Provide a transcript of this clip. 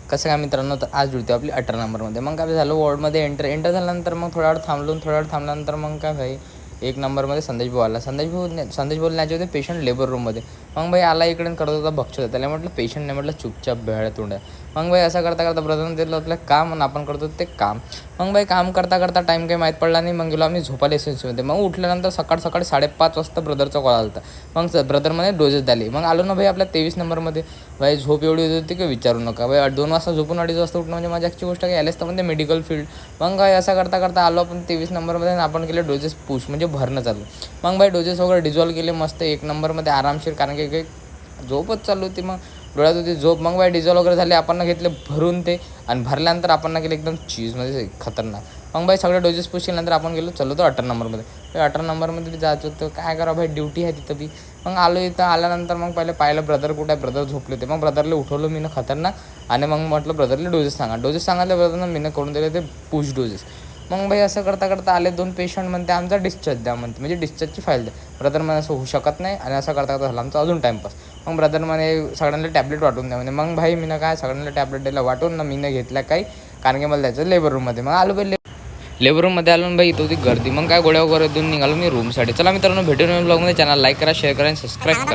कसं काय मित्रांनो, तर आज ड्युटी आपली 18 नंबरमध्ये. मग काय झालं, वॉर्डमध्ये एंटर झाल्यानंतर मग थोडा वेळ थांबल्यानंतर मग काय भाई 1 नंबरमध्ये संदेश भाऊ आला. संदेश भाऊ न्यायचे होते पेशंट लेबर रूममध्ये. मग भाई आला इकडे करत होता बघतो. त्याला म्हटलं पेशंट नाही, म्हटलं चुपचाप भेळ तोंड. मग भाई असं करता ब्रदरने दिलं आपलं काम आणि आपण करतो ते काम. मग भाई काम करता टाईम काही माहीत पडला नाही. मग गेलो आम्ही झोपायला एसएनसीमध्ये. मग उठल्यानंतर सकाळी 5:30 वाजता ब्रदरचा कॉल आला होता. मग ब्रदरमध्ये डोजेस द्याले. मग आलो ना भाई आपल्या 23 नंबरमध्ये. भाई झोप एवढी होती होती की विचारू नका. भाई 2 वाजता झोपून 2:30 वाजता उठणं म्हणजे माझ्याची गोष्ट काही आलेच तर म्हणजे मेडिकल फील्ड. मग काय असं करता आलो आपण 23 नंबरमध्ये आणि आपण केले डोजेस पुश म्हणजे भरणं चालू. मग भाई डोजेस वगैरे डिझॉल्व केले मस्त 1 नंबरमध्ये आरामशीर, कारण की काही झोपच चालू होती. मग डोळ्यात होती झोप. मग बाय डिझॉल्व वगैरे झाले, आपण घेतले भरून ते आणि भरल्यानंतर आपण केले एकदम चीज म्हणजे खतरनाक. मग बाई सगळे डोजेस पुश केल्यानंतर आपण गेलो चलो तो 18 नंबरमध्ये. 18 नंबरमध्ये जायचं होतं, काय करा भाई ड्युटी आहे तिथं बी. मग आलो इथं. आल्यानंतर मग पहिले पाहिलं ब्रदर कुठे आहे, ब्रदर झोपले होते. मग ब्रदरला उठवलं मी खतरनाक आणि मग म्हटलं ब्रदरला डोजेस सांगितले ब्रदरनं मी करून दिले ते पुश डोजेस. मग भाई असं करता आले 2 पेशंट म्हणते आमचा डिस्चार्ज द्या म्हणते, म्हणजे डिस्चार्जची फाईल द्या. ब्रदर म्हणे असं होऊ शकत नाही आणि असं करता झालं आमचा अजून टाईमपास. मग ब्रदर म्हणे सगळ्यांना टॅब्लेट वाटून द्या म्हणे. मग भाई मी काय सगळ्यांना टॅब्लेट द्यायला वाटून ना मी घेतल्या काही, कारण की मला द्यायचं लेबर रूममध्ये. मग आलो भाई लेबर रूममध्ये आलो ना भाई, इथं होती गर्दी. मग काय गोळ्या वगैरे देऊन निघालो मी रूमसाठी. चला मित्रांनो, भेटून ब्लॉगमध्ये. चॅनल लाईक करा, शेअर करा आणि सबस्क्राईब करा.